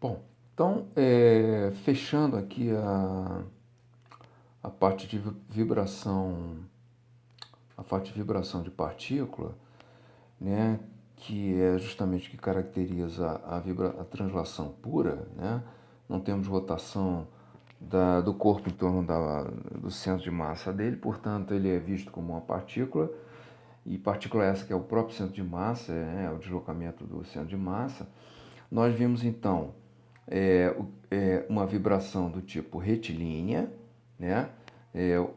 Bom, então, fechando aqui a parte de vibração, a parte de vibração de partícula, né, que é justamente o que caracteriza a translação pura, né? Não temos rotação do corpo em torno do centro de massa dele, portanto, ele é visto como uma partícula, e partícula essa que é o próprio centro de massa, o deslocamento do centro de massa. Nós vimos então uma vibração do tipo retilínea, né?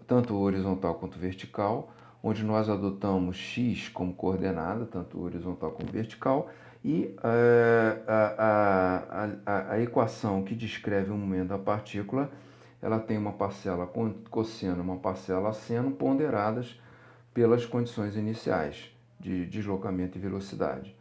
Tanto horizontal quanto vertical, onde nós adotamos x como coordenada, tanto horizontal como vertical, e a equação que descreve o momento da partícula, ela tem uma parcela cosseno e uma parcela seno ponderadas pelas condições iniciais de deslocamento e velocidade.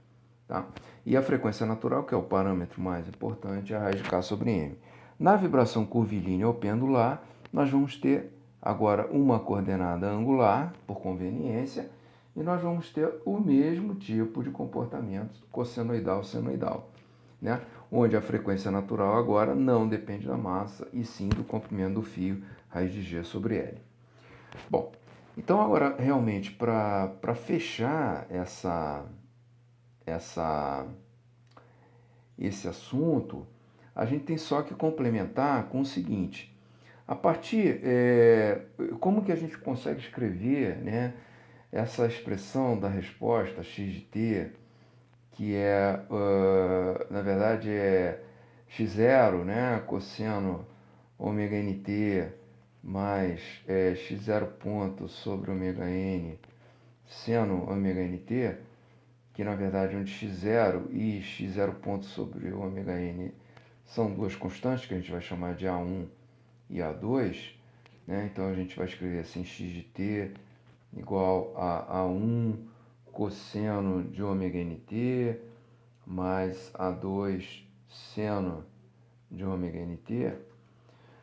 Tá? E a frequência natural, que é o parâmetro mais importante, é a raiz de K sobre M. Na vibração curvilínea ou pendular, nós vamos ter agora uma coordenada angular, por conveniência, e nós vamos ter o mesmo tipo de comportamento cossenoidal-senoidal, né? Onde a frequência natural agora não depende da massa, e sim do comprimento do fio, raiz de G sobre L. Bom, então agora realmente para fechar esse assunto, a gente tem só que complementar com o seguinte: a partir, como que a gente consegue escrever, né, essa expressão da resposta x de t, que na verdade é x0, né, cosseno ômega nt mais x0 ponto sobre ômega n seno ômega nt, que na verdade onde x0 e x0 ponto sobre ômega n são duas constantes que a gente vai chamar de A1 e A2, né? Então a gente vai escrever assim: x de t igual a A1 cosseno de ômega nt mais A2 seno de ômega nt.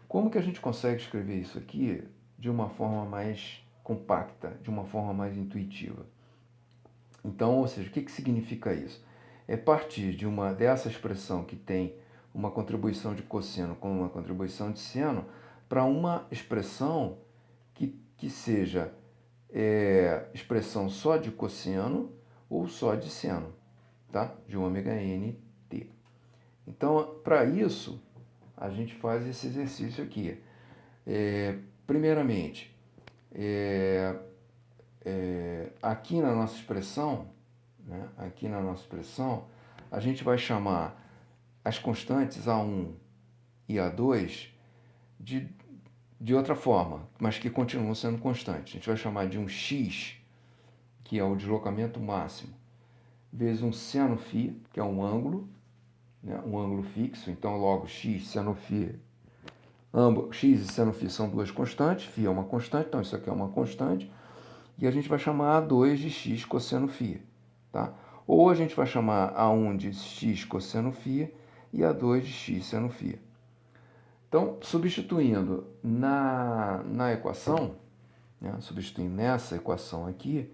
Como que a gente consegue escrever isso aqui de uma forma mais compacta, de uma forma mais intuitiva? Então, ou seja, o que significa isso? É partir dessa expressão que tem uma contribuição de cosseno com uma contribuição de seno para uma expressão que seja expressão só de cosseno ou só de seno, tá? De ômega n t. Então, para isso, a gente faz esse exercício aqui. Primeiramente, aqui na nossa expressão, né, a gente vai chamar as constantes A1 e A2 de outra forma, mas que continuam sendo constantes. A gente vai chamar de um x, que é o deslocamento máximo, vezes um seno φ, que é um ângulo, né, um ângulo fixo. Então, logo, x, seno φ, x e seno φ são duas constantes, φ é uma constante, então isso aqui é uma constante, e a gente vai chamar A2 de x cosseno φ, tá? Ou a gente vai chamar A1 de x cosseno φ e A2 de x seno φ. Então, substituindo na equação, né, substituindo nessa equação aqui,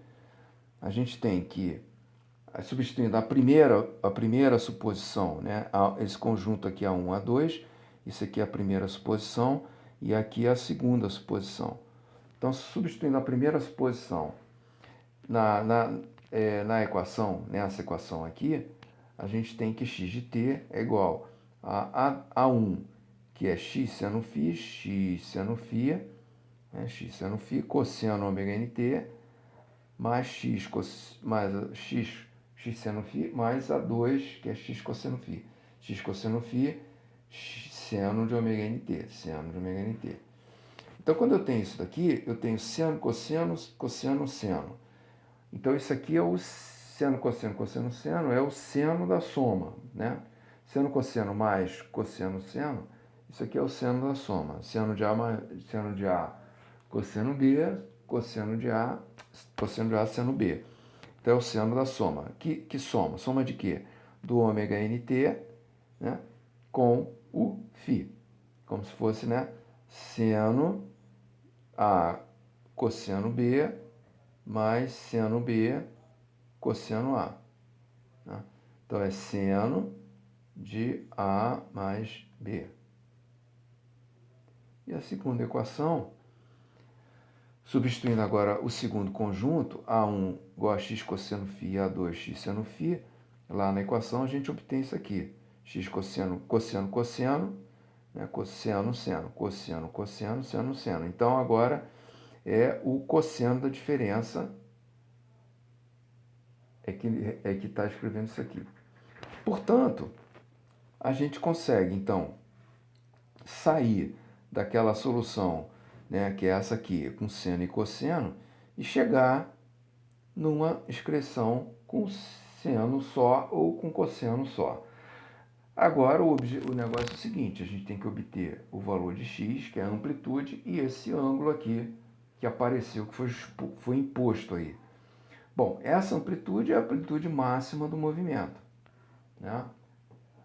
a gente tem que, substituindo a primeira suposição, né, esse conjunto aqui A1, A2, isso aqui é a primeira suposição, e aqui é a segunda suposição. Então, substituindo a primeira suposição na equação, nessa equação aqui, a gente tem que x de t é igual a A1, que é x seno φ, x seno φ, né, x seno φ, cosseno ômega nt, mais x seno φ, mais A2, que é x cosseno φ. X cosseno φ, seno de ômega nt, seno de ômega nt. Então, quando eu tenho isso daqui, eu tenho seno, cosseno, cosseno, seno. Então, isso aqui é o seno, cosseno, cosseno, seno, é o seno da soma, né? Seno, cosseno mais cosseno, seno, isso aqui é o seno da soma. Seno de A, cosseno B, cosseno de A, seno B. Então, é o seno da soma. Que soma? Soma de quê? Do ômega nt, né, com o φ. Como se fosse, né, seno A cosseno B mais seno B cosseno A. Tá? Então, é seno de A mais B. E a segunda equação, substituindo agora o segundo conjunto, A1 igual a x cosseno φ e A2 x seno φ, lá na equação a gente obtém isso aqui, x cosseno, cosseno, cosseno, né? Cosseno, seno, cosseno, cosseno, seno, seno. Então agora é o cosseno da diferença é que está escrevendo isso aqui. Portanto, a gente consegue, então, sair daquela solução, né, que é essa aqui, com seno e cosseno, e chegar numa expressão com seno só ou com cosseno só. Agora, o negócio é o seguinte, a gente tem que obter o valor de x, que é a amplitude, e esse ângulo aqui, que apareceu, que foi imposto aí. Bom, essa amplitude é a amplitude máxima do movimento, né?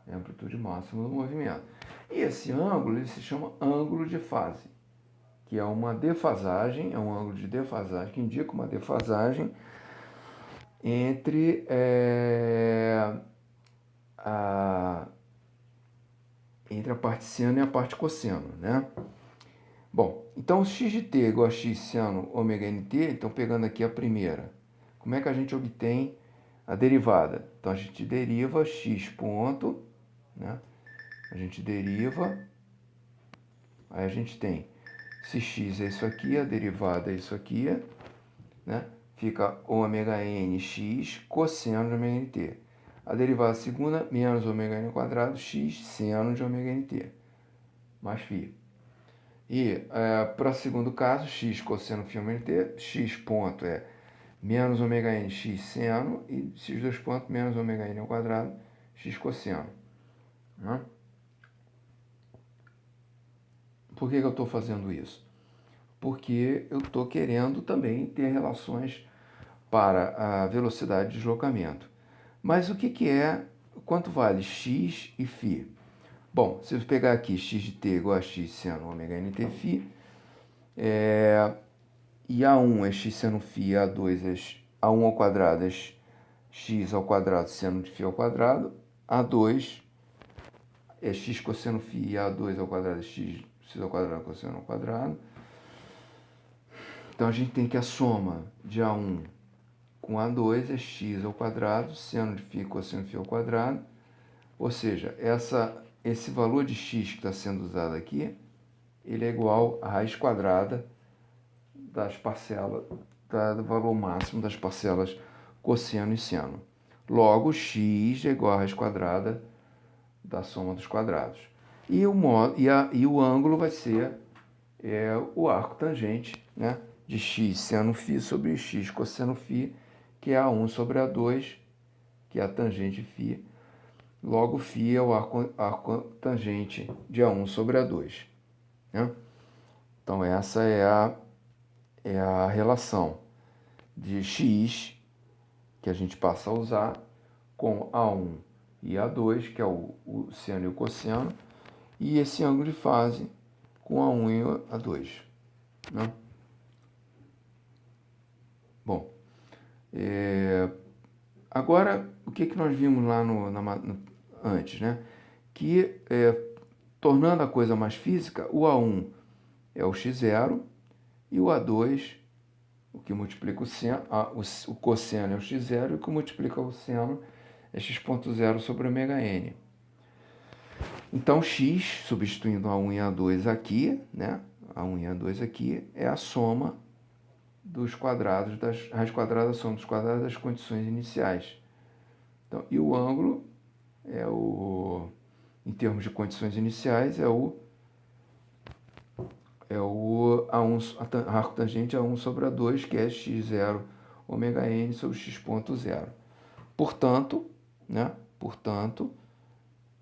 É a amplitude máxima do movimento. E esse ângulo ele se chama ângulo de fase, que é uma defasagem, é um ângulo de defasagem, que indica uma defasagem entre entre a parte seno e a parte cosseno, né? Bom, então x de t igual a x seno ômega nt, então pegando aqui a primeira, como é que a gente obtém a derivada? Então a gente deriva x ponto, né? A gente deriva, aí a gente tem, se x é isso aqui, a derivada é isso aqui, né? Fica ômega nx cosseno de ômega nt. A derivada segunda, menos ômega n ao quadrado, x seno de ômega nt, mais φ. E para o segundo caso, x cosseno φ ômega nt, x ponto é menos ômega n x seno e x2 ponto menos ômega n ao quadrado, x cosseno. Né? Por que eu estou fazendo isso? Porque eu estou querendo também ter relações para a velocidade de deslocamento. Mas o que é, quanto vale x e φ? Bom, se eu pegar aqui x de t igual a x seno ômega nt φ, e A1 é x seno φ, A2 é A1 ao quadrado é x ao quadrado seno de φ ao quadrado, A2 é x cosseno φ e A2 ao quadrado é x ao quadrado cosseno ao quadrado. Então a gente tem que a soma de A1 com A2 é x ao quadrado, seno de φ cosseno de φ ao quadrado. Ou seja, esse valor de x que está sendo usado aqui, ele é igual à raiz quadrada das parcelas, do valor máximo das parcelas cosseno e seno. Logo, x é igual à raiz quadrada da soma dos quadrados. E o ângulo vai ser o arco tangente, né, de x seno φ sobre x cosseno φ, que é A1 sobre A2, que é a tangente φ. Logo, φ é o arco tangente de A1 sobre A2. Né? Então, essa é a relação de x, que a gente passa a usar, com A1 e A2, que é o seno e o cosseno, e esse ângulo de fase com A1 e A2. Né? Bom, agora, o que nós vimos lá antes, né? Que, tornando a coisa mais física, o A1 é o x0 e o A2, o que multiplica o seno, o cosseno é o x0 e o que multiplica o seno é x.0 sobre ômega n. Então, x, substituindo A1 e A2 aqui, né? A1 e A2 aqui, é a soma dos quadrados, a raiz quadrada da soma dos quadrados das condições iniciais. Então, e o ângulo em termos de condições iniciais, é o arco tangente A1 sobre A2, que é x0 ômega n sobre x.0. Portanto,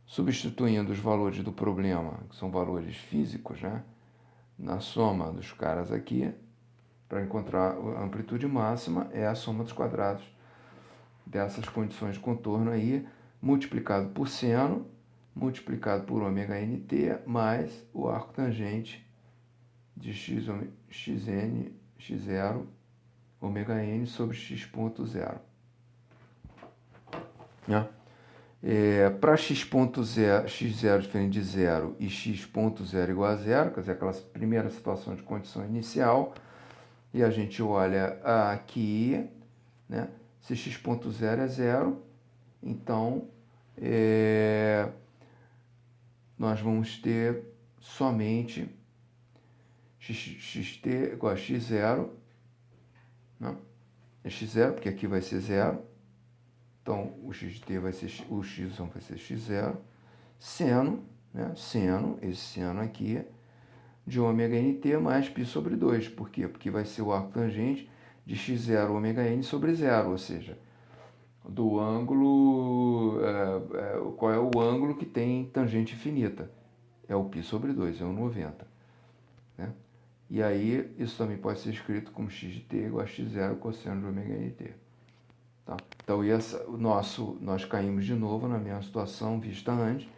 substituindo os valores do problema, que são valores físicos, né, na soma dos caras aqui, para encontrar a amplitude máxima, é a soma dos quadrados dessas condições de contorno aí, multiplicado por seno, multiplicado por ômega nt, mais o arco tangente de x0 ômega n sobre x.0. Né? Para x0 diferente de zero e x ponto zero igual a zero, quer dizer, aquela primeira situação de condição inicial, e a gente olha aqui, né? Se x ponto zero é zero, então nós vamos ter somente xt igual a x0, né? É x0, porque aqui vai ser zero. Então, o xt vai ser, o y vai ser x0, seno, né? Seno, esse seno aqui, de ômega nt mais π sobre 2. Por quê? Porque vai ser o arco tangente de x0 ômega n sobre 0, ou seja, do ângulo, qual é o ângulo que tem tangente infinita? É o π sobre 2, é o 90. Né? E aí, isso também pode ser escrito como x de t igual a x0 cosseno de ômega nt. Tá? Então, nós caímos de novo na mesma situação vista antes,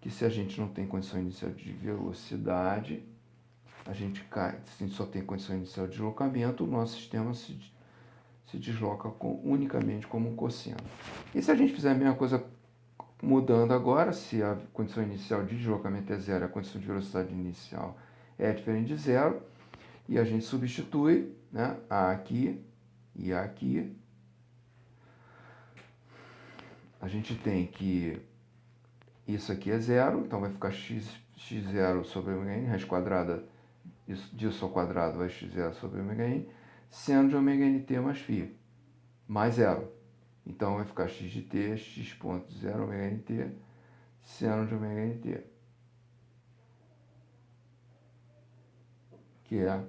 que se a gente não tem condição inicial de velocidade, a gente cai, se a gente só tem condição inicial de deslocamento, o nosso sistema se desloca unicamente como um cosseno. E se a gente fizer a mesma coisa mudando agora, se a condição inicial de deslocamento é zero, a condição de velocidade inicial é diferente de zero, e a gente substitui, né, A aqui e A aqui, a gente tem que isso aqui é zero, então vai ficar x0 sobre ômega n, raiz quadrada disso ao quadrado vai x0 sobre ômega n, seno de ômega nt mais φ, mais zero. Então vai ficar x de t, x ponto zero ômega nt, seno de ômega nt, que é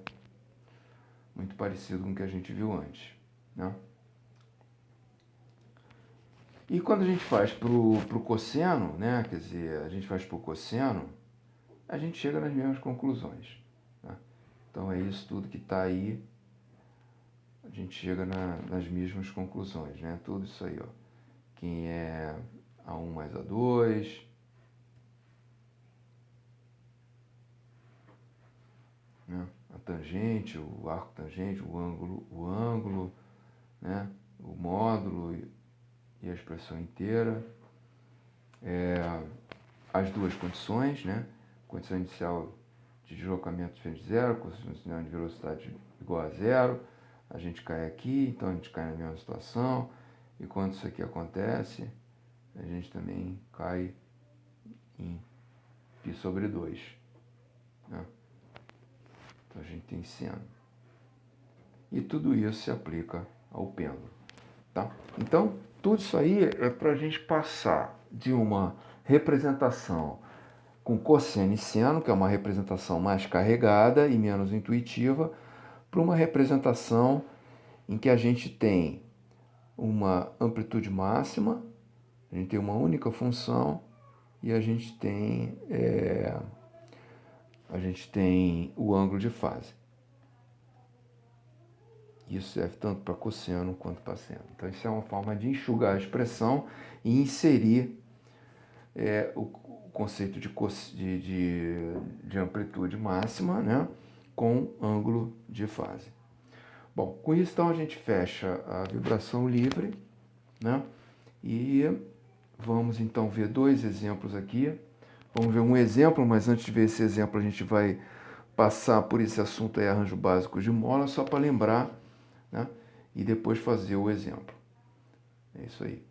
muito parecido com o que a gente viu antes, né? E quando a gente faz para o cosseno, né, quer dizer, a gente faz para o cosseno, a gente chega nas mesmas conclusões. Né? Então é isso tudo que está aí, a gente chega nas mesmas conclusões, né? Tudo isso aí, ó. Quem é A1 mais A2, né? A tangente, o arco tangente, o ângulo, né? O módulo e a expressão inteira. As duas condições, né? Condição inicial de deslocamento diferente de zero, condição inicial de velocidade igual a zero. A gente cai aqui, então a gente cai na mesma situação. E quando isso aqui acontece, a gente também cai em π sobre 2. Né? Então a gente tem seno. E tudo isso se aplica ao pêndulo. Tá? Então, tudo isso aí é para a gente passar de uma representação com cosseno e seno, que é uma representação mais carregada e menos intuitiva, para uma representação em que a gente tem uma amplitude máxima, a gente tem uma única função e a gente tem o ângulo de fase. Isso serve tanto para cosseno quanto para seno. Então, isso é uma forma de enxugar a expressão e inserir o conceito de amplitude máxima, né, com ângulo de fase. Bom, com isso, então, a gente fecha a vibração livre, né, e vamos, então, ver dois exemplos aqui. Vamos ver um exemplo, mas antes de ver esse exemplo, a gente vai passar por esse assunto aí, arranjo básico de mola, só para lembrar, né, e depois fazer o exemplo. É isso aí.